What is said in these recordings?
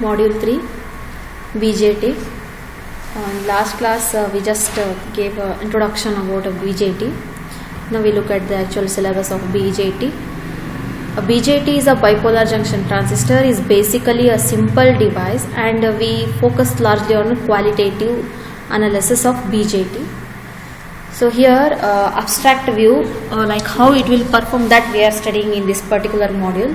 Module 3 BJT. In last class we just gave an introduction about BJT. Now we look at the actual syllabus of BJT. A BJT is a bipolar junction transistor, is basically a simple device, and we focus largely on qualitative analysis of BJT. So here abstract view like how it will perform, that we are studying in this particular module.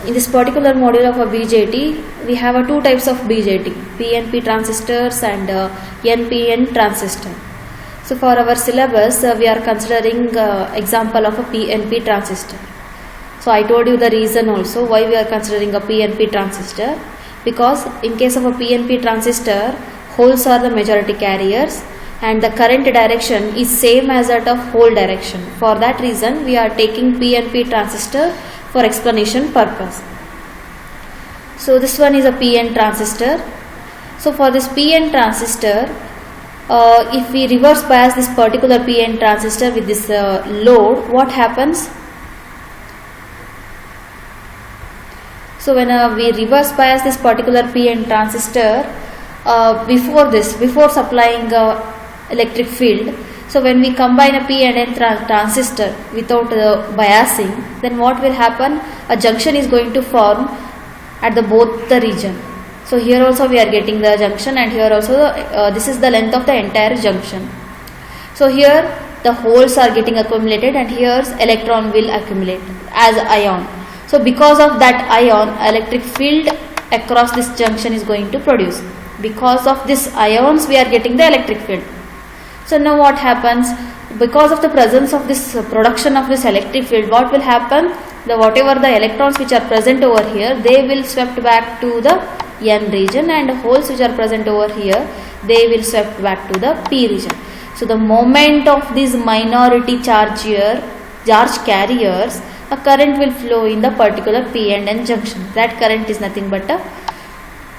In this particular module of a BJT, we have two types of BJT, PNP transistors and NPN transistor. So for our syllabus, we are considering example of a PNP transistor. So I told you the reason also why we are considering a PNP transistor, because in case of a PNP transistor, holes are the majority carriers and the current direction is same as that of hole direction. For that reason, we are taking PNP transistor for explanation purpose. So this one is a PN transistor. So for this PN transistor, if we reverse bias this particular PN transistor with this load, what happens? So when we reverse bias this particular PN transistor, before supplying electric field, so when we combine a P and N transistor without biasing, then what will happen? A junction is going to form at both the region. So here also we are getting the junction, and here also this is the length of the entire junction. So here the holes are getting accumulated, and here electron will accumulate as ion. So because of that ion, electric field across this junction is going to produce. Because of this ions, we are getting the electric field. So now what happens? Because of the presence of this production of this electric field, what will happen? Whatever the electrons which are present over here, they will swept back to the N region, and holes which are present over here, they will swept back to the P region. So the moment of these minority charge carriers, a current will flow in the particular P and N junction. That current is nothing but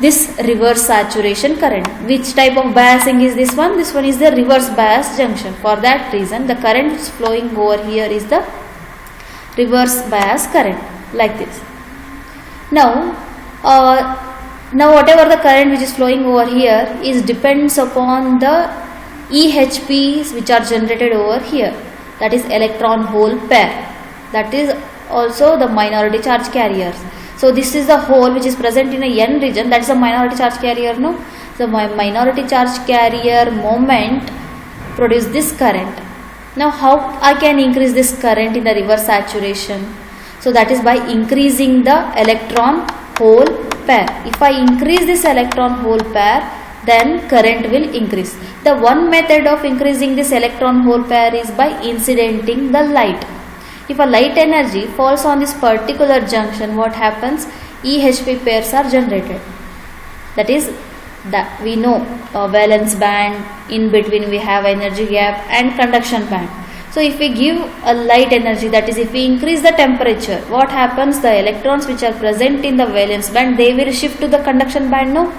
this reverse saturation current. Which type of biasing is this one? This one is the reverse bias junction. For that reason, the current is flowing over here is the reverse bias current, like this. Now whatever the current which is flowing over here is depends upon the EHPs which are generated over here, that is electron hole pair. That is also the minority charge carriers. So this is the hole which is present in a N region, that is a minority charge carrier, no? So my minority charge carrier moment produce this current. Now how I can increase this current in the reverse saturation? So that is by increasing the electron hole pair. If I increase this electron hole pair, then current will increase. The one method of increasing this electron hole pair is by incidenting the light. If a light energy falls on this particular junction, what happens? EHP pairs are generated. That is, that we know valence band, in between we have energy gap, and conduction band. So if we give a light energy, that is if we increase the temperature, what happens? The electrons which are present in the valence band, they will shift to the conduction band, no?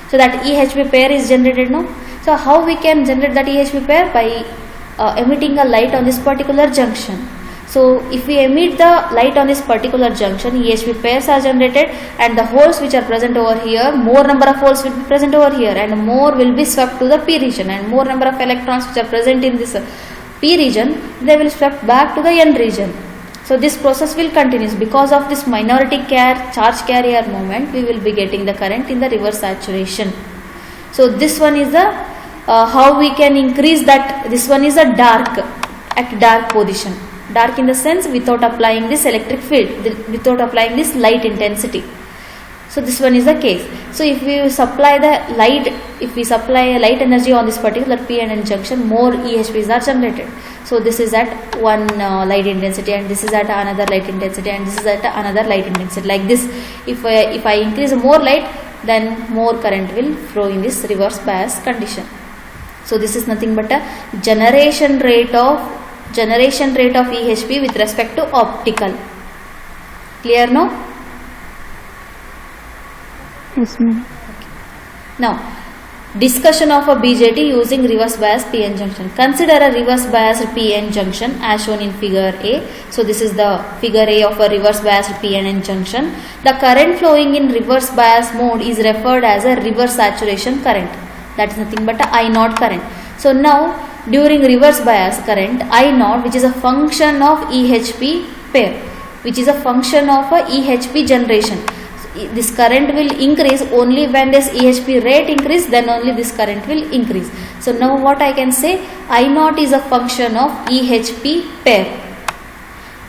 So that EHP pair is generated, no? So how we can generate that EHP pair? By emitting a light on this particular junction. So if we emit the light on this particular junction, EHP pairs are generated, and the holes which are present over here, more number of holes will be present over here, and more will be swept to the P region, and more number of electrons which are present in this P region, they will swept back to the N region. So this process will continue. Because of this minority charge carrier moment, we will be getting the current in the reverse saturation. So this one is the how we can increase that. This one is a dark, at dark position. Dark in the sense without applying this electric field, without applying this light intensity. So this one is the case. So if we supply the light, if we supply a light energy on this particular P and N junction, more EHPs are generated. So this is at one light intensity, and this is at another light intensity, and this is at another light intensity. Like this, if I increase more light, then more current will flow in this reverse bias condition. So this is nothing but a generation rate of EHP with respect to optical. Clear, no? Yes, ma'am. Now Discussion of a BJT using reverse bias PN junction. Consider a reverse biased PN junction as shown in figure A. So this is the figure A of a reverse biased PN junction. The current flowing in reverse bias mode is referred as a reverse saturation current. That is nothing but a I naught current. So now during reverse bias current I naught, which is a function of EHP pair, which is a function of a EHP generation. This current will increase only when this EHP rate increase, then only this current will increase. So now what I can say, I naught is a function of EHP pair.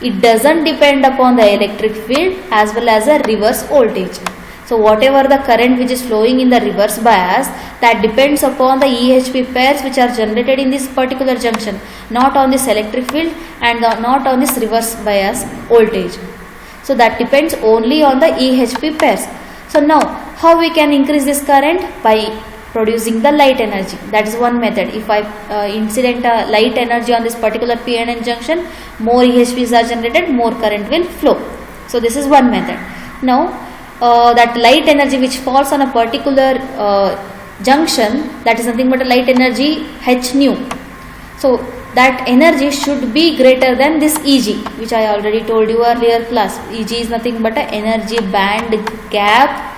It doesn't depend upon the electric field as well as a reverse voltage. So whatever the current which is flowing in the reverse bias, that depends upon the EHP pairs which are generated in this particular junction, not on this electric field and not on this reverse bias voltage. So that depends only on the EHP pairs. So now how we can increase this current? By producing the light energy. That is one method. If I incident light energy on this particular PNN junction, more EHPs are generated, more current will flow. So this is one method. Now that light energy which falls on a particular junction, that is nothing but a light energy H nu. So that energy should be greater than this Eg, which I already told you earlier class. Eg is nothing but a energy band gap,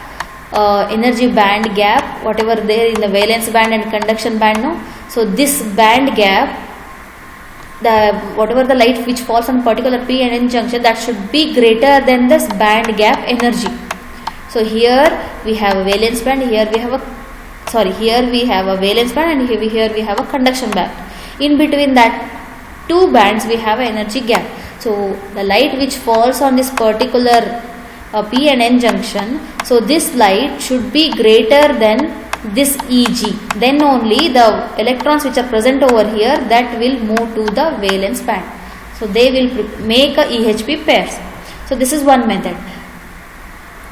whatever there in the valence band and conduction band. No, so this band gap, whatever the light which falls on particular P and N junction, that should be greater than this band gap energy. So here we have a valence band, here we have a valence band, and here we have a conduction band. In between that two bands we have an energy gap. So the light which falls on this particular P and N junction, so this light should be greater than this Eg. Then only the electrons which are present over here, that will move to the valence band. So they will make a EHP pairs. So this is one method.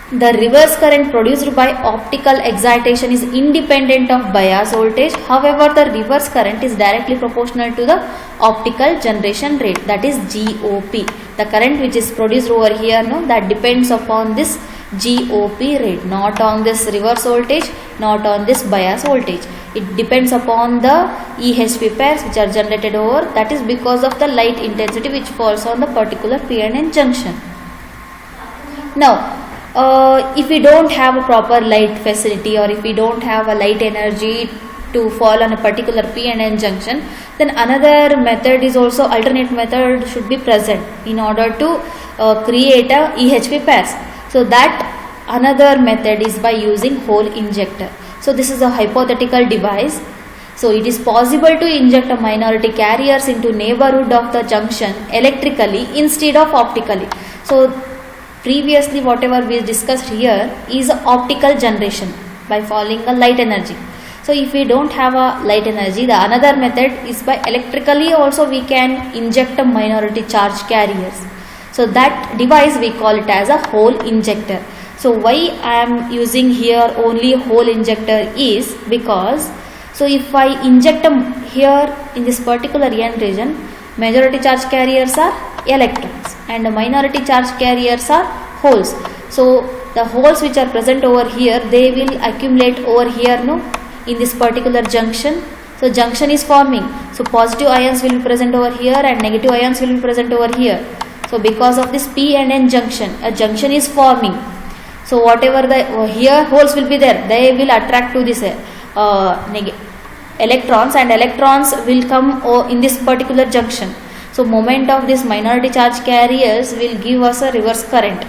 The reverse current produced by optical excitation is independent of bias voltage. However, the reverse current is directly proportional to the optical generation rate, that is GOP. The current which is produced over here, no, that depends upon this GOP rate, not on this reverse voltage, not on this bias voltage. It depends upon the EHP pairs which are generated over, that is because of the light intensity which falls on the particular P and N junction. Now, if we don't have a proper light facility, or if we don't have a light energy to fall on a particular P and N junction, then another method is also, alternate method should be present in order to create a EHP pairs. So that another method is by using hole injector. So this is a hypothetical device. So it is possible to inject a minority carriers into neighborhood of the junction electrically instead of optically. So previously whatever we discussed here is optical generation by following the light energy. So if we don't have a light energy, the another method is by electrically also we can inject a minority charge carriers. So that device we call it as a hole injector. So why I am using here only hole injector is because, so if I inject here in this particular N region, majority charge carriers are electrons and the minority charge carriers are holes. So the holes which are present over here, they will accumulate over here, no, in this particular junction. So junction is forming. So positive ions will be present over here and negative ions will be present over here. So because of this P and N junction, a junction is forming. So whatever the here holes will be there, they will attract to this electrons, and electrons will come in this particular junction. So moment of this minority charge carriers will give us a reverse current.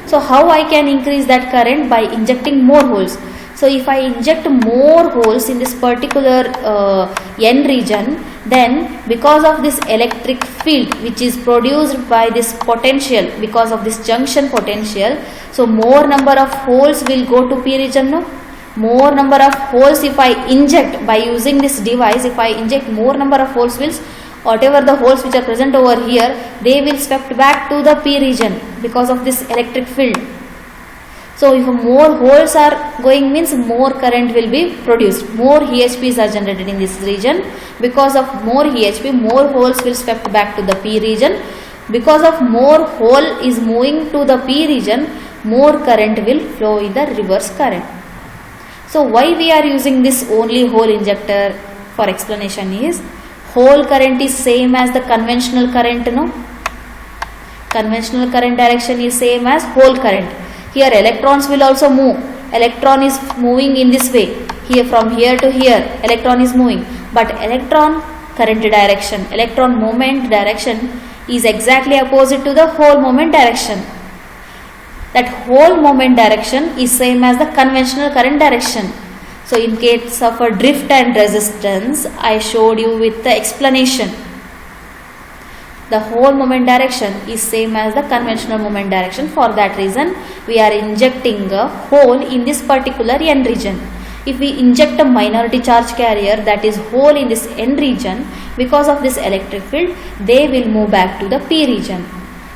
So how I can increase that current? By injecting more holes. So if I inject more holes in this particular N region, then because of this electric field which is produced by this potential, because of this junction potential, so more number of holes will go to P region, no? More number of holes if I inject by using this device, if I inject more number of holes, will whatever the holes which are present over here, they will swept back to the P region because of this electric field. So if more holes are going, means more current will be produced, more EHPs are generated in this region. Because of more EHP, more holes will swept back to the P region. Because of more hole is moving to the P region, more current will flow in the reverse current. So why we are using this only hole injector? For explanation is, hole current is same as the conventional current, no? Conventional current direction is same as hole current. Here electrons will also move. Electron is moving in this way. Here, from here to here, electron is moving. But electron current direction, electron moment direction is exactly opposite to the hole moment direction. That hole moment direction is same as the conventional current direction. So in case of a drift and resistance, I showed you with the explanation. The hole moment direction is same as the conventional moment direction. For that reason, we are injecting a hole in this particular N region. If we inject a minority charge carrier, that is hole in this N region, because of this electric field, they will move back to the P region.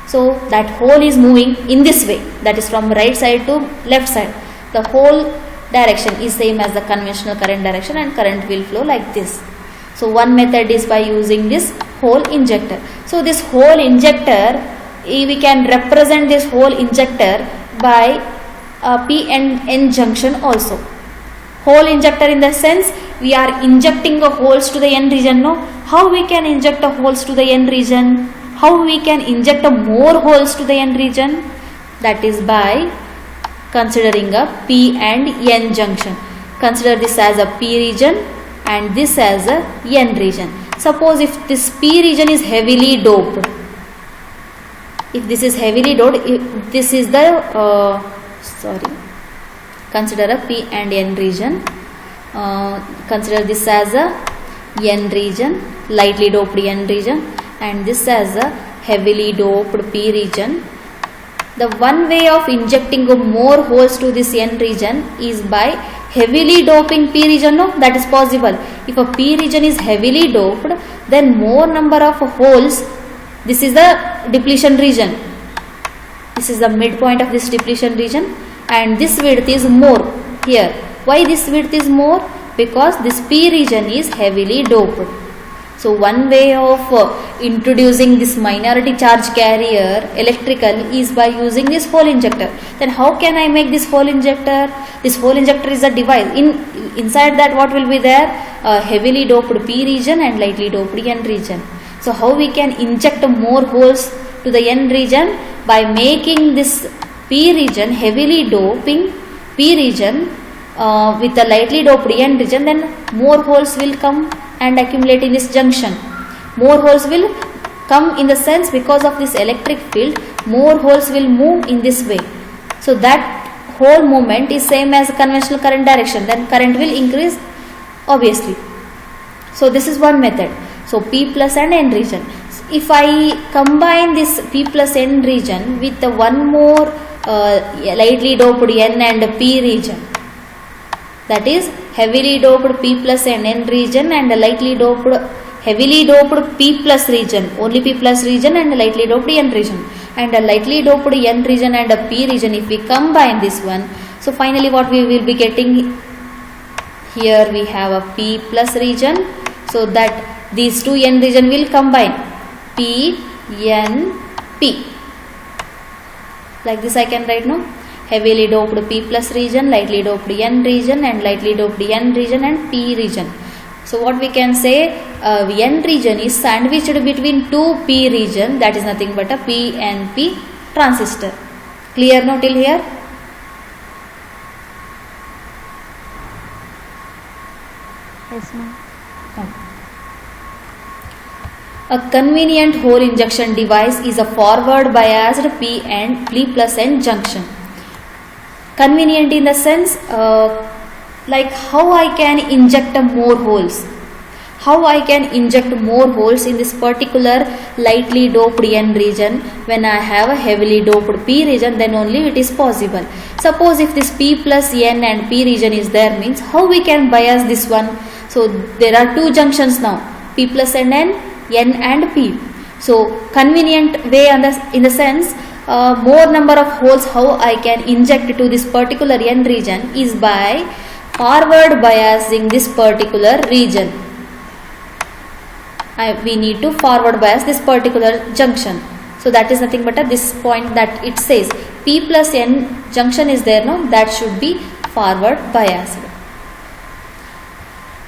So that hole is moving in this way, that is from right side to left side. The whole direction is same as the conventional current direction, and current will flow like this. So one method is by using this hole injector. So this hole injector, we can represent this hole injector by P and N junction also. Hole injector in the sense, we are injecting the holes to the N region. No, how we can inject the holes to the N region? How we can inject more holes to the N region? That is by considering a P and N junction. Consider this as a P region and this as a N region. Suppose if this P region is heavily doped. If this is heavily doped, if this is the consider a P and N region. Consider this as a N region, lightly doped N region, and this as a heavily doped P region. The one way of injecting more holes to this N region is by heavily doping P region. No, that is possible. If a P region is heavily doped, then more number of holes. This is the depletion region. This is the midpoint of this depletion region, and this width is more here. Why this width is more? Because this P region is heavily doped. So one way of introducing this minority charge carrier electrical is by using this hole injector. Then how can I make this hole injector? This hole injector is a device. Inside that what will be there? Heavily doped P region and lightly doped N region. So how we can inject more holes to the N region? By making this P region heavily doping P region with the lightly doped N region, then more holes will come and accumulate in this junction. More holes will come in the sense, because of this electric field, more holes will move in this way. So that whole movement is same as conventional current direction, then current will increase obviously. So this is one method. So P plus and N region. If I combine this P plus N region with the one more lightly doped N and P region, that is heavily doped P plus N region and lightly doped heavily doped P plus region, only P plus region, and lightly doped N region, and a lightly doped N region and a P region, if we combine this one, so finally what we will be getting here, we have a P plus region. So that these two N region will combine, P N P. Like this I can write, no? Heavily doped P plus region, lightly doped N region, and lightly doped N region and P region. So what we can say, N region is sandwiched between two P region, that is nothing but a PNP transistor. Clear now till here? Yes, ma'am. A convenient hole injection device is a forward biased P plus N junction. Convenient in the sense, like how I can inject more holes. How I can inject more holes in this particular lightly doped N region when I have a heavily doped P region, then only it is possible. Suppose if this P plus N and P region is there, means how we can bias this one. So there are two junctions now, P plus N and P. So convenient way in the sense, more number of holes how I can inject to this particular N region is by forward biasing this particular region. We need to forward bias this particular junction. So that is nothing but this point that it says P plus N junction is there, no? That should be forward biased.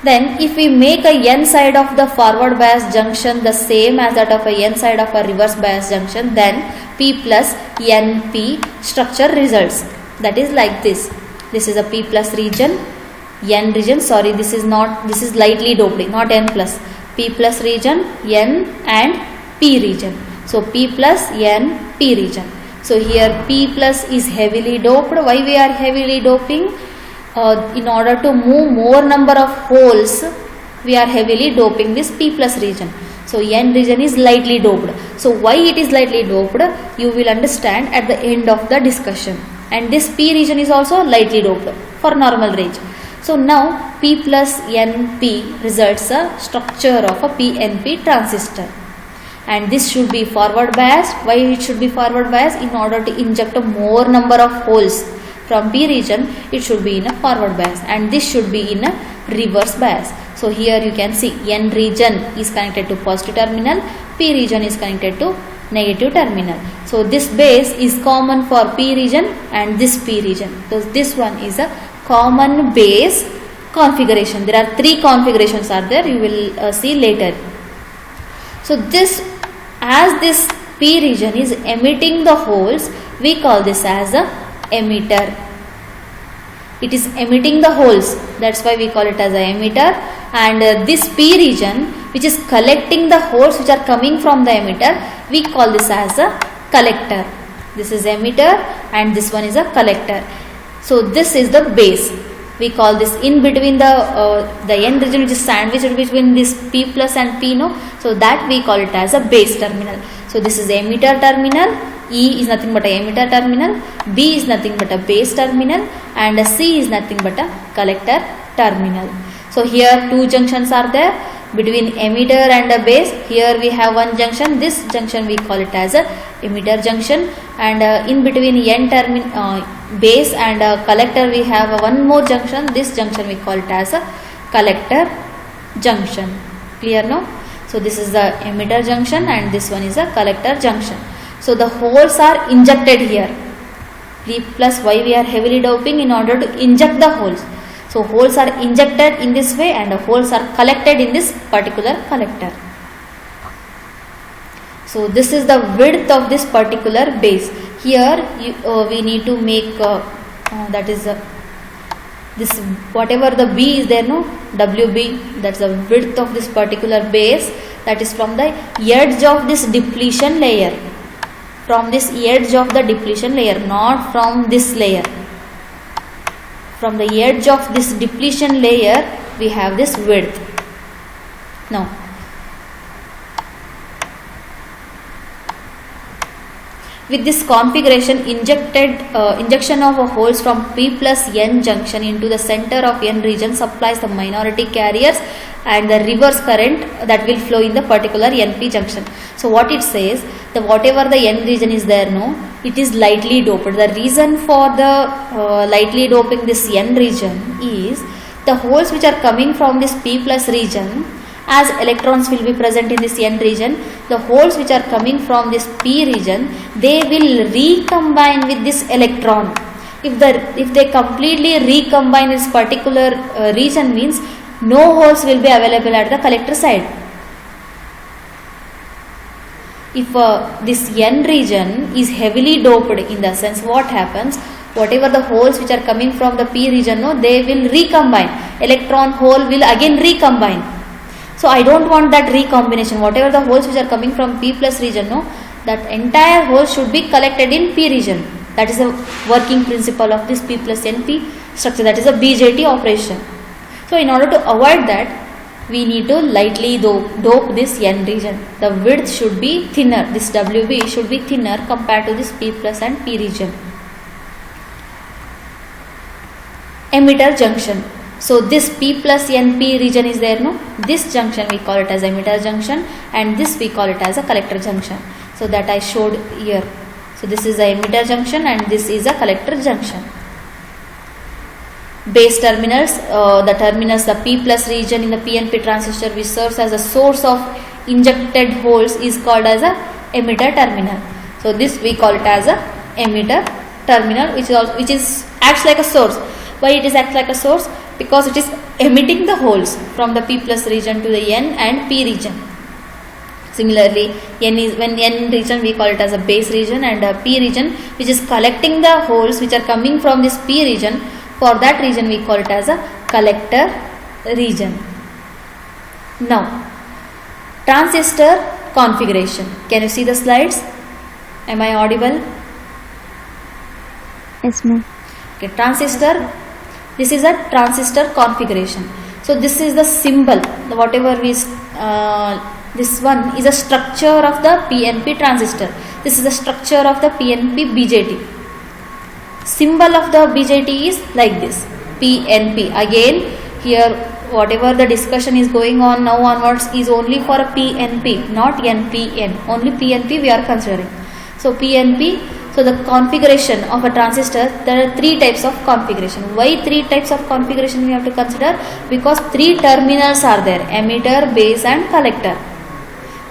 Then if we make a n side of the forward bias junction the same as that of a n side of a reverse bias junction, then P plus NP structure results. That is like this. This is a P plus region, N region, sorry, this is lightly doped, not N plus. P plus region, N and P region. So P plus N, P region. So here P plus is heavily doped. Why we are heavily doping? In order to move more number of holes, we are heavily doping this P plus region. So N region is lightly doped. So why it is lightly doped, you will understand at the end of the discussion. And this P region is also lightly doped for normal range. So now P plus NP results a structure of a PNP transistor. And this should be forward biased. Why it should be forward biased? In order to inject a more number of holes from P region, it should be in a forward bias, and this should be in a reverse bias. So here you can see N region is connected to positive terminal, P region is connected to negative terminal. So this base is common for P region and this P region. So this one is a common base configuration. There are three configurations are there, you will see later. So this, as this P region is emitting the holes, we call this as a emitter. It is emitting the holes, that's why we call it as a emitter. And this P region which is collecting the holes which are coming from the emitter, we call this as a collector. This is emitter and this one is a collector. So this is the base. We call this in between the N region which is sandwiched between this P plus and P, no. So that we call it as a base terminal. So this is emitter terminal, E is nothing but a emitter terminal, B is nothing but a base terminal, and C is nothing but a collector terminal. So here two junctions are there between emitter and a base. Here we have one junction, this junction we call it as a emitter junction, and in between base and collector we have one more junction, this junction we call it as a collector junction. Clear now? So this is the emitter junction and this one is a collector junction. So the holes are injected here. P plus Y we are heavily doping in order to inject the holes. So holes are injected in this way and the holes are collected in this particular collector. So this is the width of this particular base. Here we need to make that is this, whatever the B is there, no, WB, that's the width of this particular base, that is from the edge of this depletion layer. From this edge of the depletion layer, not from this layer. From the edge of this depletion layer we have this width. Now with this configuration, injection of holes from P plus N junction into the center of N region supplies the minority carriers and the reverse current that will flow in the particular NP junction. So what it says, that whatever the N region is there, no, it is lightly doped. The reason for the lightly doping this N region is the holes which are coming from this P plus region, as electrons will be present in this N region, the holes which are coming from this P region, they will recombine with this electron. If they completely recombine this particular region, means no holes will be available at the collector side. If this N region is heavily doped, in the sense what happens, whatever the holes which are coming from the P region, no, they will recombine. Electron hole will again recombine. So I don't want that recombination. Whatever the holes which are coming from P plus region, no, that entire hole should be collected in P region. That is the working principle of this P plus NP structure. That is a BJT operation. So in order to avoid that, we need to lightly dope this N region. The width should be thinner. This WB should be thinner compared to this P plus and P region. Emitter junction. So this P plus NP region is there, no? This junction we call it as emitter junction and this we call it as a collector junction. So that I showed here. So this is a emitter junction and this is a collector junction. Base terminals, the P plus region in the PNP transistor which serves as a source of injected holes is called as a emitter terminal. So this we call it as a emitter terminal, which acts like a source. Why it is acts like a source? Because it is emitting the holes from the P plus region to the N and P region. Similarly, when N region we call it as a base region, and P region which is collecting the holes which are coming from this P region, for that region we call it as a collector region. Now, transistor configuration. Can you see the slides? Am I audible? Yes, ma'am. Okay, transistor. This is a transistor configuration. So this is the symbol. Whatever we this one is a structure of the PNP transistor. This is the structure of the PNP BJT. Symbol of the BJT is like this, PNP. Again, here whatever the discussion is going on now onwards is only for a PNP, not NPN. Only PNP we are considering. So PNP. So the configuration of a transistor, there are three types of configuration. Why three types of configuration we have to consider? Because three terminals are there: emitter, base and collector.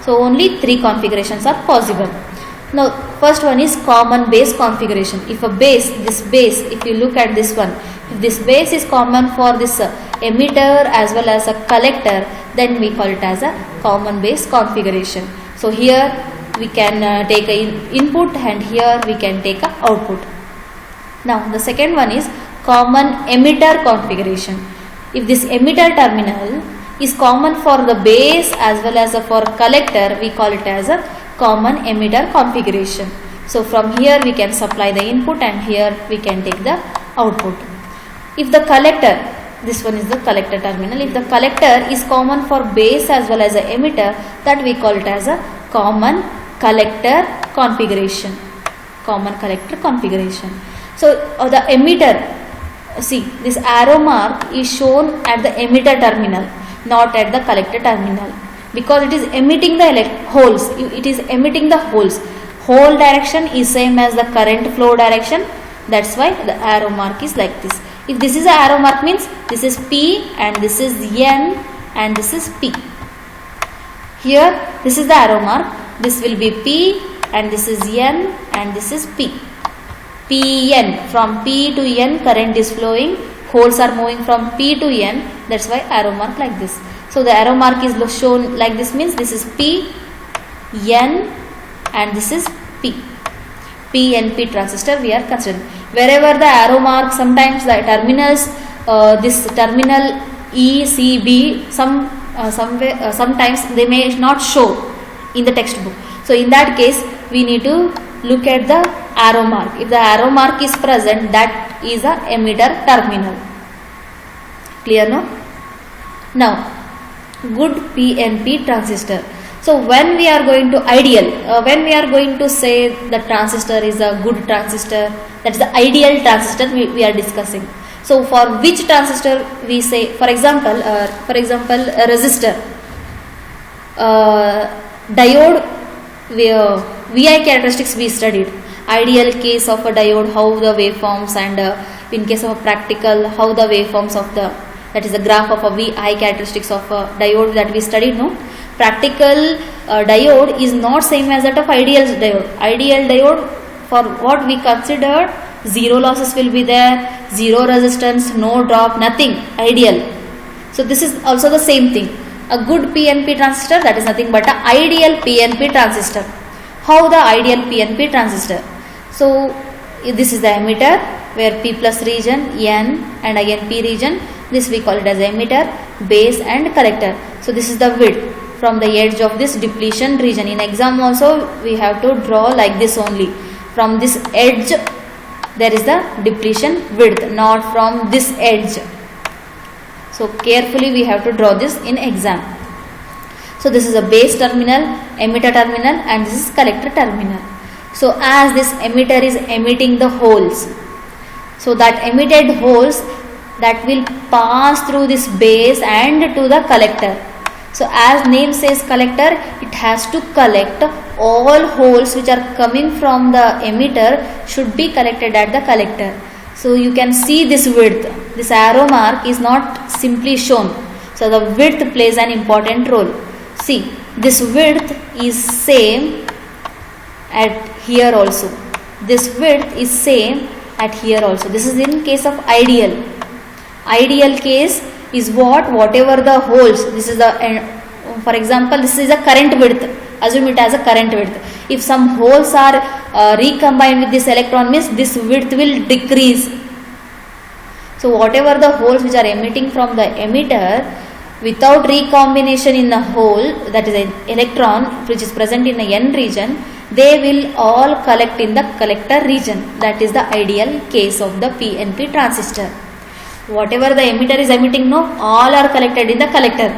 So only three configurations are possible. Now first one is common base configuration. If a base, this base, if you look at this one, if this base is common for this emitter as well as a collector, then we call it as a common base configuration. So here we can take a input and here we can take a output. Now the second one is common emitter configuration. If this emitter terminal is common for the base as well as for collector, we call it as a common emitter configuration. So from here we can supply the input and here we can take the output. If the collector, this one is the collector terminal, if the collector is common for base as well as a emitter, that we call it as a common collector configuration. Common collector configuration. So the emitter, see this arrow mark is shown at the emitter terminal, not at the collector terminal, because it is emitting the holes. It is emitting the holes. Hole direction is same as the current flow direction. That's why the arrow mark is like this. If this is a arrow mark, means this is P and this is N and this is P. Here this is the arrow mark. This will be P and this is N and this is P. PN, from P to N current is flowing. Holes are moving from P to N. That's why arrow mark like this. So the arrow mark is shown like this, means this is P, N and this is P. PNP transistor we are considering. Wherever the arrow mark, sometimes the terminals, this terminal E, C, B, sometimes they may not show in the textbook. So in that case we need to look at the arrow mark. If the arrow mark is present, that is a emitter terminal. Clear now? Now, good PNP transistor. So when we are going to when we are going to say the transistor is a good transistor, that is the ideal transistor we are discussing. So for which transistor we say, for example a resistor, diode, VI characteristics we studied. Ideal case of a diode, how the waveforms, and in case of a practical, how the waveforms of the, that is the graph of a VI characteristics of a diode that we studied. No, practical diode is not same as that of ideal diode. Ideal diode, for what we considered, zero losses will be there, zero resistance, no drop, nothing. Ideal. So this is also the same thing. A good PNP transistor, that is nothing but an ideal PNP transistor. How the ideal PNP transistor? So this is the emitter, where P plus region, N and again P region. This we call it as emitter, base and collector. So this is the width from the edge of this depletion region. In exam also we have to draw like this only. From this edge there is the depletion width, not from this edge. So carefully we have to draw this in exam. So this is a base terminal, emitter terminal, and this is collector terminal. So as this emitter is emitting the holes, so that emitted holes that will pass through this base and to the collector. So as name says collector, it has to collect all holes which are coming from the emitter should be collected at the collector. So you can see this width. This arrow mark is not simply shown. So the width plays an important role. See, this width is same at here also. This width is same at here also. This is in case of ideal. Ideal case, is whatever the holes, this is the, for example, this is a current width, assume it as a current width. If some holes are recombined with this electron, means this width will decrease. So whatever the holes which are emitting from the emitter, without recombination in the hole, that is an electron which is present in the n region, they will all collect in the collector region. That is the ideal case of the PNP transistor. Whatever the emitter is emitting, no, all are collected in the collector.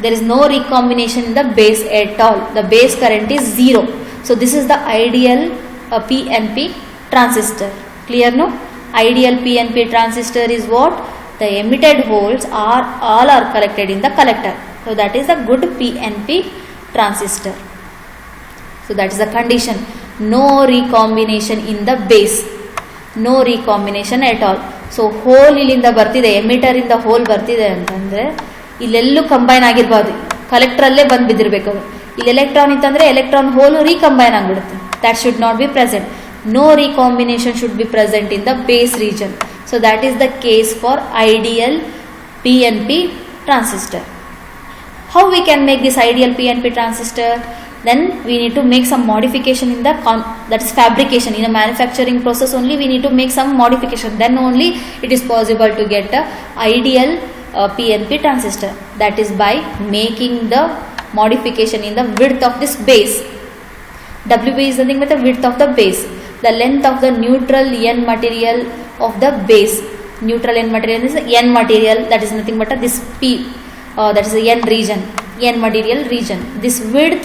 There is no recombination in the base at all. The base current is 0. So this is the ideal PNP transistor. Clear, no? Ideal PNP transistor is what? The emitted holes are all are collected in the collector. So that is a good PNP transistor. So that is the condition. No recombination in the base. No recombination at all. So hole ಇಲ್ಲಿಂದ ಬರ್ತಿದೆ, emitter ಇಂದ hole ಬರ್ತಿದೆ ಅಂತಂದರೆ ಇಲ್ಲೆಲ್ಲೂ combine ಆಗಿರ್ಬಾರ್ದು, ಕಲೆಕ್ಟ್ರಲ್ಲೇ ಬಂದು ಬಿದ್ದಿರಬೇಕು. ಇಲ್ಲಿ electron ಇತ್ತಂದರೆ electron hole recombine ಆಗಿಬಿಡುತ್ತೆ. That should not be present. No recombination should be present in the base region. So that is the case for ideal PNP transistor. How we can make this ideal PNP transistor? Then we need to make some modification in the that is fabrication. In a manufacturing process only we need to make some modification, then only it is possible to get a ideal PNP transistor. That is by making the modification in the width of this base. WB is nothing but the width of the base, the length of the neutral N material of the base. Neutral N material is N material, that is nothing but this P, that is the N region, N material region. This width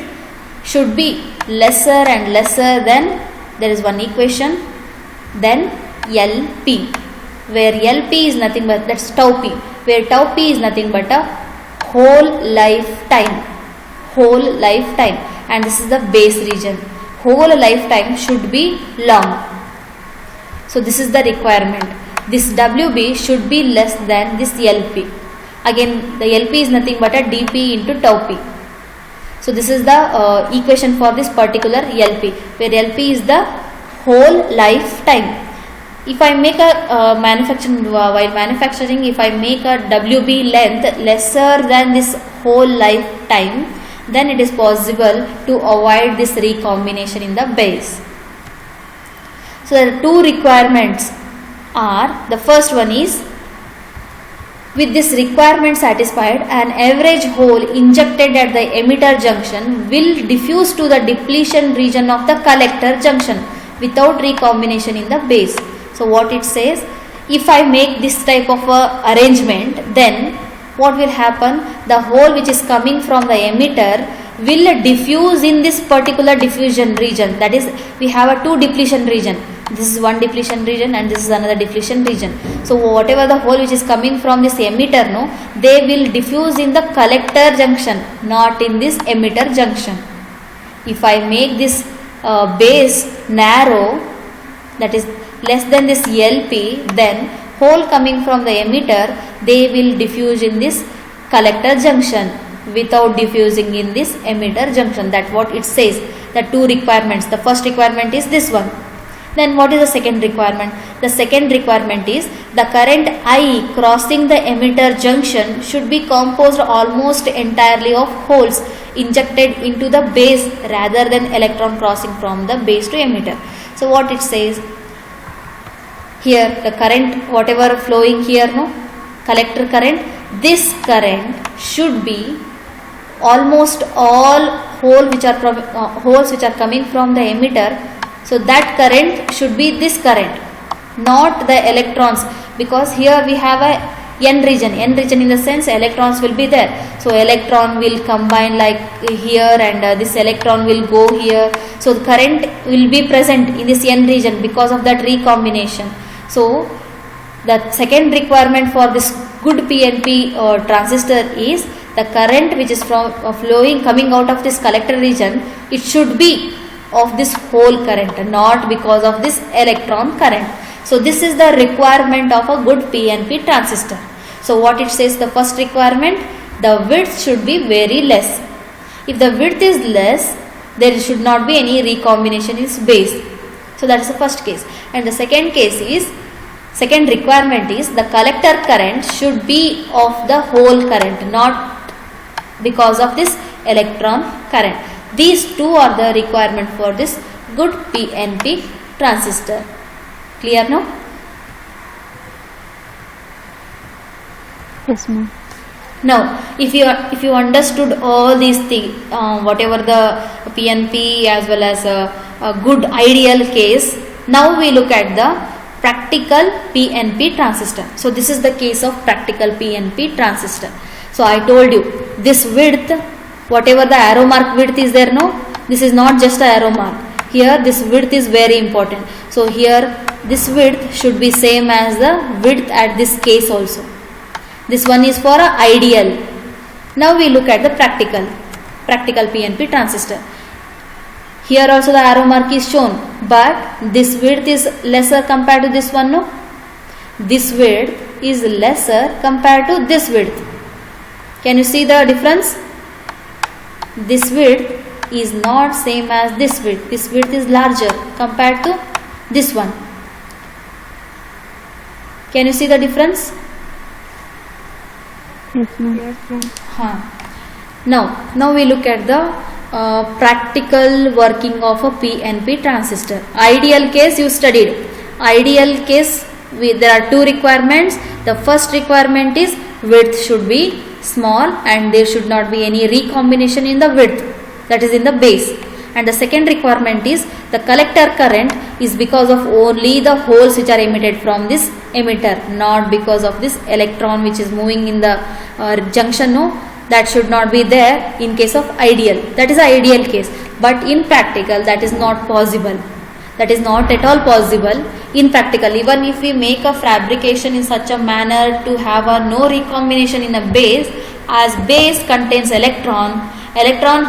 should be lesser and lesser than, there is one equation, then LP, where LP is nothing but, that's tau P, where tau P is nothing but a whole lifetime, whole lifetime, and this is the base region. Whole lifetime should be long. So this is the requirement. This WB should be less than this LP. Again the LP is nothing but a dP into tau P. So this is the equation for this particular LP, where LP is the whole lifetime. If I make a while manufacturing, if I make a WB length lesser than this whole lifetime, then it is possible to avoid this recombination in the base. So there are two requirements are, the first one is, with this requirement satisfied, an average hole injected at the emitter junction will diffuse to the depletion region of the collector junction without recombination in the base. So what it says, if I make this type of arrangement, then what will happen? The hole which is coming from the emitter will diffuse in this particular diffusion region. That is, we have a two depletion region. This is one depletion region and this is another depletion region. So whatever the hole which is coming from this emitter, no, they will diffuse in the collector junction, not in this emitter junction. If I make this base narrow, that is less than this LP, then hole coming from the emitter, they will diffuse in this collector junction without diffusing in this emitter junction. That's what it says. The two requirements. The first requirement is this one. Then what is the second requirement? The second requirement is the current I crossing the emitter junction should be composed almost entirely of holes injected into the base rather than electron crossing from the base to emitter. So what it says here, the current whatever flowing here, no, collector current, this current should be almost all holes which are coming from the emitter. So that current should be this current, not the electrons, because here we have a N region in the sense electrons will be there. So electron will combine like here and this electron will go here. So the current will be present in this N region because of that recombination. So the second requirement for this good PNP transistor is the current which is from flowing coming out of this collector region, it should be of this whole current, not because of this electron current. So this is the requirement of a good PNP transistor. So what it says, the first requirement, the width should be very less. If the width is less, there should not be any recombination in its base. So that is the first case. And the second case is Second requirement is the collector current should be of the whole current, not because of this electron current. These two are the requirement for this good PNP transistor. Clear now? Yes, ma'am. Now, if you understood all these things, whatever the PNP as well as a good ideal case, now we look at the practical PNP transistor. So this is the case of practical PNP transistor. So I told you this width, whatever the arrow mark width is there, no, this is not just a arrow mark. Here this width is very important. So here this width should be same as the width at this case also. This one is for a ideal. Now we look at the practical PNP transistor. Here also the arrow mark is shown, but this width is lesser compared to this one, no? This width is lesser compared to this width. Can you see the difference? This width is not same as this width. This width is larger compared to this one. Can you see the difference? Yes, ma'am. Yes, ma'am. Now we look at the practical working of a PNP transistor. Ideal case you studied. Ideal case there are two requirements. The first requirement is width should be small and there should not be any recombination in the width, that is in the base. And the second requirement is the collector current is because of only the holes which are emitted from this emitter, not because of this electron which is moving in the junction, no, that should not be there in case of ideal. That is the ideal case, but in practical that is not possible. That is not at all possible in practical. Even if we make a fabrication in such a manner to have a no recombination in a base, as base contains electron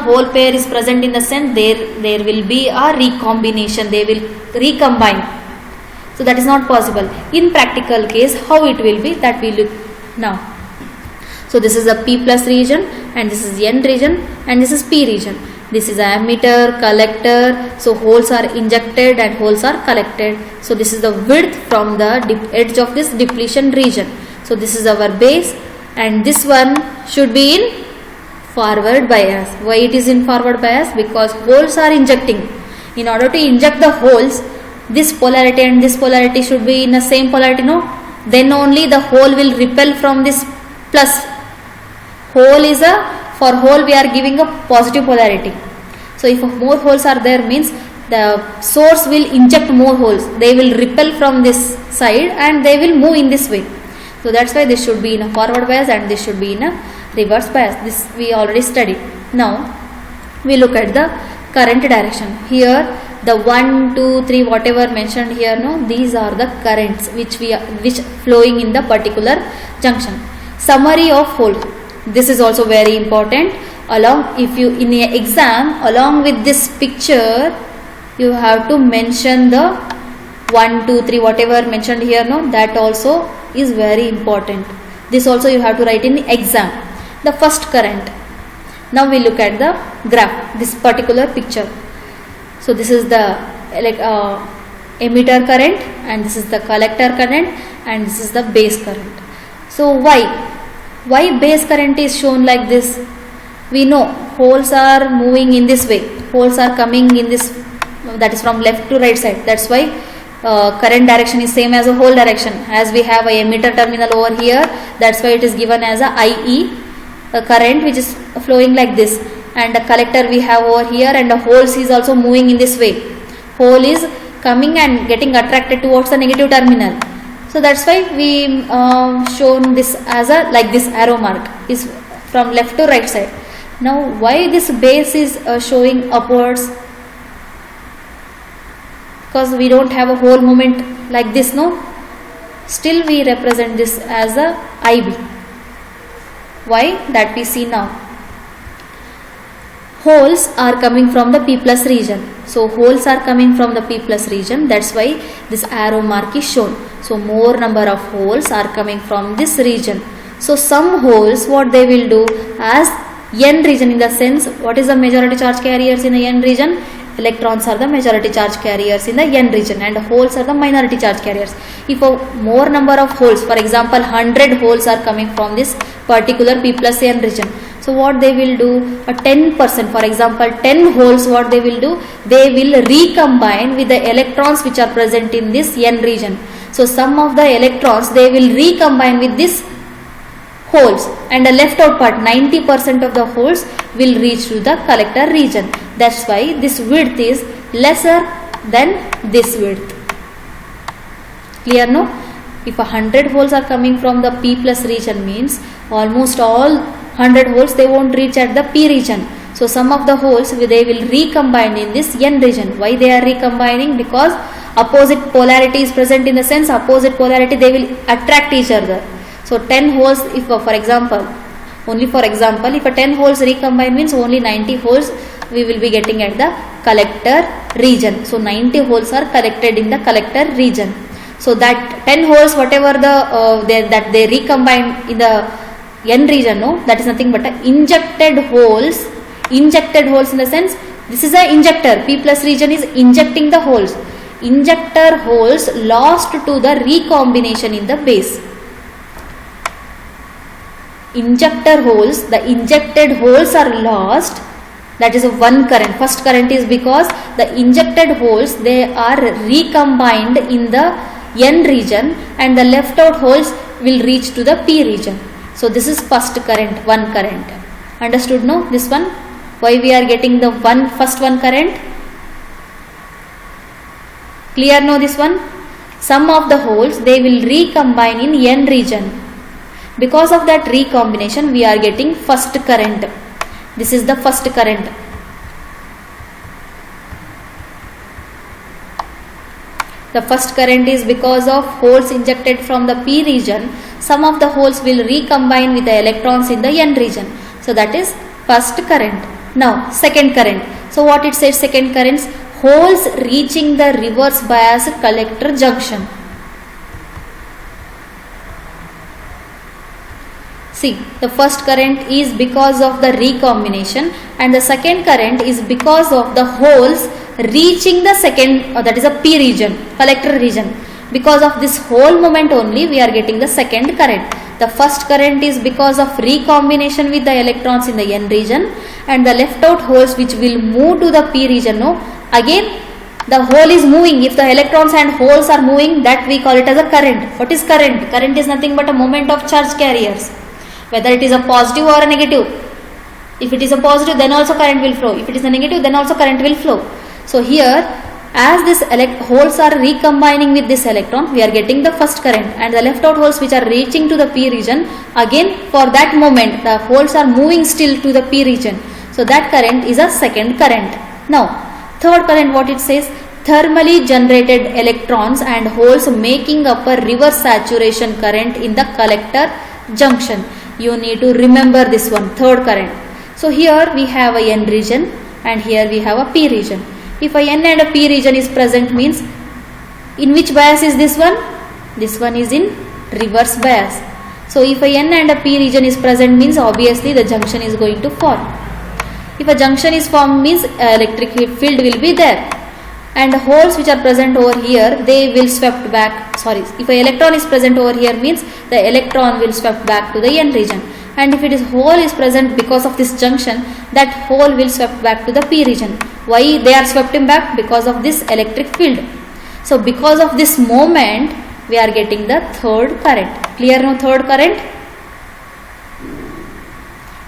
hole pair is present in the sense there will be a recombination, they will recombine. So that is not possible. In practical case, how it will be, that we look now. So this is a P plus region and this is N region and this is P region. This is a emitter, collector, so holes are injected and holes are collected. So this is the width from the edge of this depletion region. So this is our base and this one should be in forward bias. Why it is in forward bias? Because holes are injecting. In order to inject the holes, this polarity and this polarity should be in the same polarity, no? Then only the hole will repel from this plus. Hole is for hole we are giving a positive polarity. So if more holes are there means the source will inject more holes. They will repel from this side and they will move in this way. So that's why this should be in a forward bias and this should be in a reverse bias. This we already studied. Now we look at the current direction. Here the 1, 2, 3 whatever mentioned here, no, these are the currents which flowing in the particular junction. Summary of hole. This is also very important. If you in a exam, along with this picture, you have to mention the 1, 2, 3 whatever mentioned here, no, that also is very important. This also you have to write in the exam. The first current. Now we look at the graph, this particular picture. So this is the emitter current and this is the collector current and this is the base current. So why base current is shown like this? We know holes are moving in this way. Holes are coming in this, that is from left to right side. That's why current direction is same as a hole direction. As we have a emitter terminal over here, that's why it is given as a IE, a current which is flowing like this. And the collector we have over here and the holes is also moving in this way. Hole is coming and getting attracted towards the negative terminal. So that's why we shown this as a like this arrow mark is from left to right side. Now why this base is showing upwards? Because we don't have a whole movement like this, no? Still we represent this as a IB. Why? That we see now. Holes are coming from the P plus region. So holes are coming from the P plus region. That's why this arrow mark is shown. So more number of holes are coming from this region. So some holes, what they will do as N region, in the sense, what is the majority charge carriers in the N region? electrons are the majority charge carriers in the n region and holes are the minority charge carriers. If a more number of holes, for example 100 holes are coming from this particular p plus n region, so what they will do, a 10%, for example 10 holes, what they will do, they will recombine with the electrons which are present in this n region. So some of the electrons they will recombine with this holes, and the left out part 90% of the holes will reach to the collector region. That's why this width is lesser than this width. Clear, no? If 100 holes are coming from the p plus region, means almost all 100 holes they won't reach at the p region. So some of the holes they will recombine in this n region. Why they are recombining? Because opposite polarity is present, in the sense opposite polarity they will attract each other. So 10 holes, if for example, only for example, if a 10 holes recombine, means only 90 holes we will be getting at the collector region. So 90 holes are collected in the collector region. So that 10 holes whatever that they recombine in the n region, no, that is nothing but injected holes. Injected holes in the sense, this is a injector, p plus region is injecting the holes. Injector holes lost to the recombination in the base. Injector holes, the injected holes are lost, that is one current. First current is because the injected holes they are recombined in the n region and the left out holes will reach to the p region. So this is first current, one current. Understood, no? This one, why we are getting the first one current? Clear, no? This one, some of the holes they will recombine in n region. Because of that recombination we are getting first current. This is the first current. The first current is because of holes injected from the p region. Some of the holes will recombine with the electrons in the n region. So that is first current. Now second current. So what it says, second currents, holes reaching the reverse bias collector junction. See, the first current is because of the recombination and the second current is because of the holes reaching the second, that is a p region, collector region. Because of this whole moment only we are getting the second current. The first current is because of recombination with the electrons in the n region and the left out holes which will move to the p region. No, again the hole is moving. If the electrons and holes are moving, that we call it as a current. What is current? Current is nothing but a moment of charge carriers, whether it is a positive or a negative. If it is a positive, then also current will flow. If it is a negative, then also current will flow. So here, as this holes are recombining with this electron, we are getting the first current, and the left out holes which are reaching to the p region, again for that moment the holes are moving still to the p region. So that current is a second current. Now third current, what it says, thermally generated electrons and holes making up a reverse saturation current in the collector junction. You need to remember this one, third current. So here we have a n region and here we have a p region. If a n and a p region is present, means in which bias is this one? This one is in reverse bias. So if a n and a p region is present, means obviously the junction is going to form. If a junction is formed, means electric field will be there, and the holes which are present over here they will swept back. Sorry, if an electron is present over here, means the electron will swept back to the n region, and if it is hole is present because of this junction, that hole will swept back to the p region. Why they are swept back? Because of this electric field. So because of this moment we are getting the third current. Clear, no? Third current.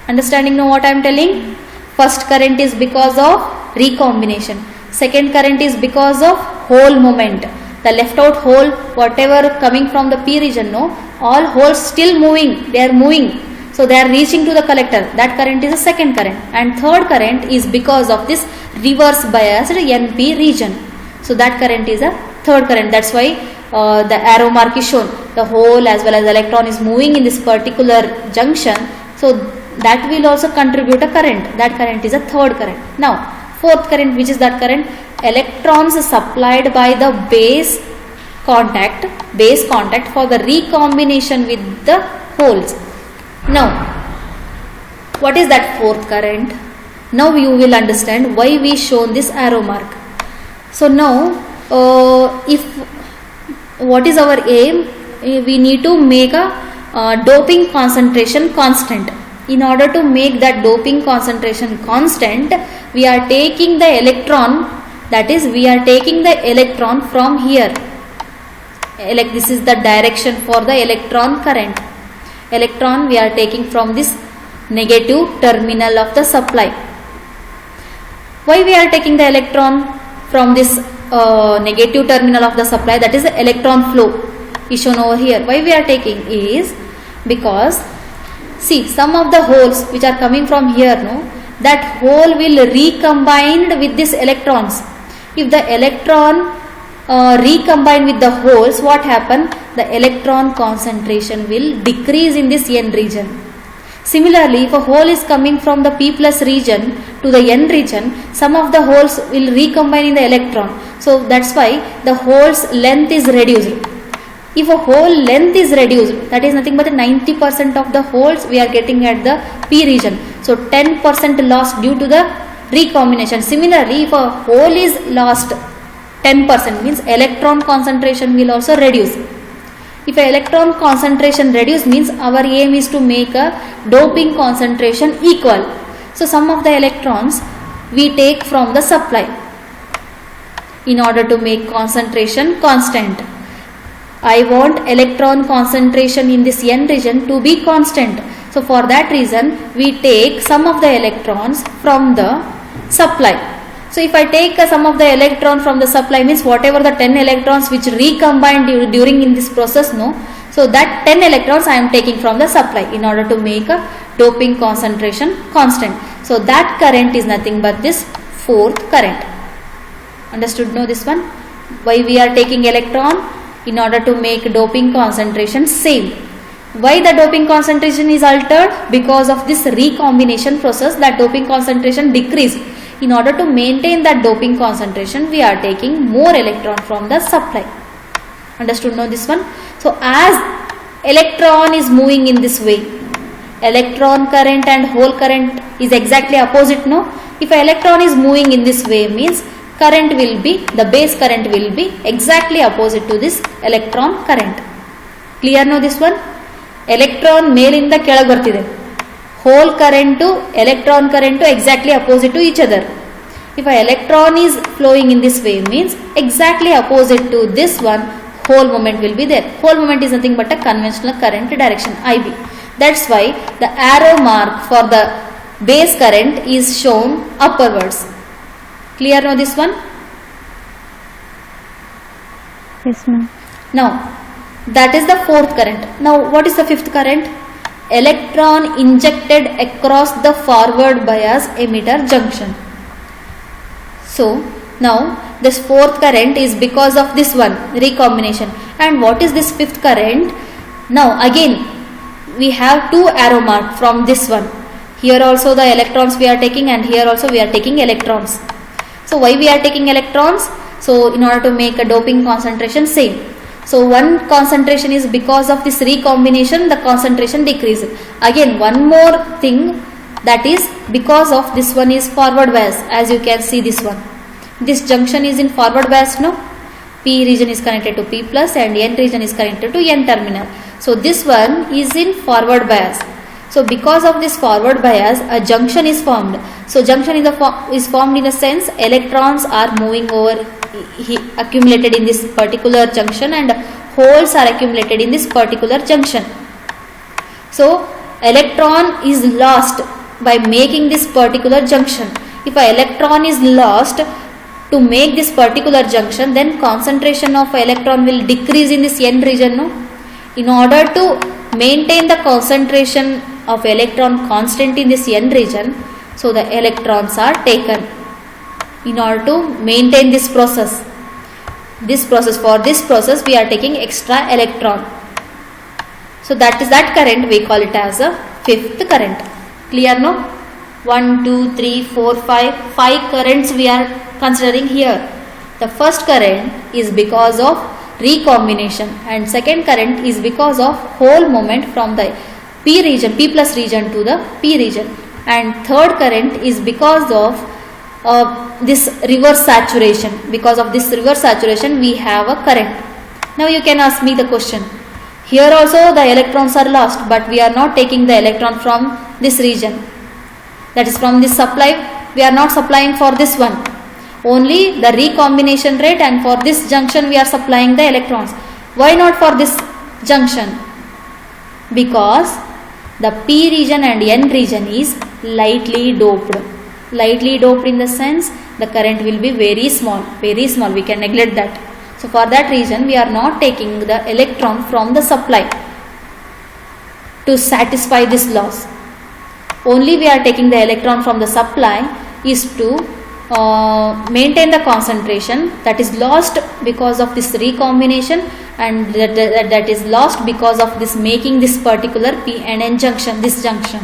Understanding, know what I am telling? First current is because of recombination. Second current is because of hole moment. The left out hole, whatever coming from the p region, no, all holes still moving. They are moving. So they are reaching to the collector. That current is a second current. And third current is because of this reverse biased NP region. So that current is a third current. That's why the arrow mark is shown. The hole as well as the electron is moving in this particular junction. So that will also contribute a current. That current is a third current. Now fourth current, which is that current, electrons supplied by the base contact for the recombination with the holes. Now what is that fourth current? Now you will understand why we shown this arrow mark. So now if what is our aim, we need to make a doping concentration constant. In order to make that doping concentration constant, we are taking the electron, that is we are taking the electron from here. This is the direction for the electron current. Electron we are taking from this negative terminal of the supply. Why we are taking the electron from this negative terminal of the supply, that is the electron flow is shown over here. Why we are taking is because see, some of the holes which are coming from here, no, that hole will recombined with these electrons. If the electron recombine with the holes, what happen? The electron concentration will decrease in this N region. Similarly, if a hole is coming from the P plus region to the N region, some of the holes will recombine in the electron. So that's why the hole's length is reduced. If a hole length is reduced, that is nothing but 90% of the holes we are getting at the P region. So 10% loss due to the recombination. Similarly, if a hole is lost 10%, means electron concentration will also reduce. If electron concentration reduce, means our aim is to make a doping concentration equal. So some of the electrons we take from the supply in order to make concentration constant. I want electron concentration in this N region to be constant. So for that reason we take some of the electrons from the supply. So if I take some of the electron from the supply, means whatever the 10 electrons which recombined during in this process, no, so that 10 electrons I am taking from the supply in order to make a doping concentration constant. So that current is nothing but this fourth current. Understood? No, this one? Why we are taking electron? In order to make doping concentration same. Why the doping concentration is altered? Because of this recombination process, that doping concentration decreased. In order to maintain that doping concentration, we are taking more electron from the supply. Understood? Now this one. So as electron is moving in this way, electron current and hole current is exactly opposite. No, if an electron is moving in this way, means current will be, the base current will be exactly opposite to this electron current. Clear now this one? Electron ಮೇಲಿಂದ ಕೆಳಗೆ ಬರ್ತಿದೆ. Hole current to electron current to exactly opposite to each other. If an electron is flowing in this way, means exactly opposite to this one, hole moment will be there. Hole moment is nothing but a conventional current direction, IB. That's why the arrow mark for the base current is shown upwards. Clear now this one? Yes, ma'am. Now that is the fourth current. Now what is the fifth current? Electron injected across the forward bias emitter junction. So now this fourth current is because of this one, recombination. And what is this fifth current? Now again we have two arrow mark from this one. Here also the electrons we are taking, and here also we are taking electrons. So why we are taking electrons? So in order to make a doping concentration same. So one concentration is because of this recombination, the concentration decreases. Again one more thing, that is because of this one is forward bias. As you can see this one, this junction is in forward bias. No, P region is connected to P plus and N region is connected to N terminal. So this one is in forward bias. So because of this forward bias, a junction is formed. So junction is formed in the sense electrons are moving over, accumulated in this particular junction, and holes are accumulated in this particular junction. So electron is lost by making this particular junction. If an electron is lost to make this particular junction, then concentration of electron will decrease in this N region. No? In order to maintain the concentration of electron constant in this N region, so the electrons are taken in order to maintain this process. For this process we are taking extra electron. So that is that current, we call it as a fifth current. Clear no? 1, 2, 3, 4, 5 currents we are considering here. The first current is because of recombination, and second current is because of hole moment from the P region, P plus region to the P region. and third current is because of this reverse saturation. Because of this reverse saturation we have a current. Now you can ask me the question, here also the electrons are lost, but we are not taking the electron from this region, that is from this supply. We are not supplying for this one, only the recombination rate, and for this junction we are supplying the electrons. Why not for this junction? Because the P region and N region is lightly doped. Lightly doped in the sense the current will be very small, we can neglect that. So for that reason we are not taking the electron from the supply to satisfy this loss. Only we are taking the electron from the supply is to maintain the concentration that is lost because of this recombination, and that is lost because of this making this particular P and N junction, this junction,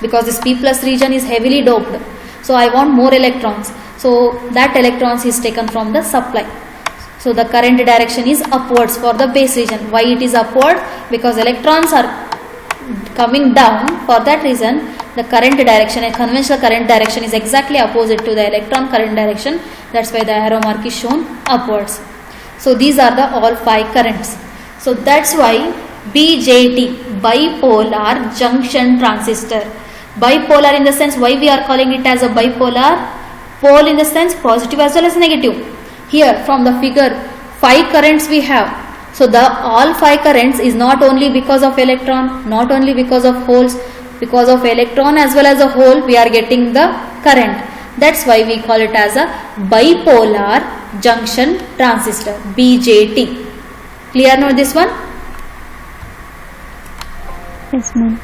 because this P plus region is heavily doped. So I want more electrons, so that electrons is taken from the supply. So the current direction is upwards for the base region. Why it is upward? Because electrons are coming down. For that reason the current direction, a conventional current direction, is exactly opposite to the electron current direction. That's why the arrow mark is shown upwards. So these are the all 5 currents. So that's why BJT, bipolar junction transistor. Bipolar in the sense, why we are calling it as a bipolar? Pole in the sense positive as well as negative. Here from the figure 5 currents we have. So the all 5 currents is not only because of electron, not only because of holes, because of electron as well as a hole we are getting the current. That's why we call it as a bipolar junction transistor, BJT. Clear now this one? Yes, ma'am.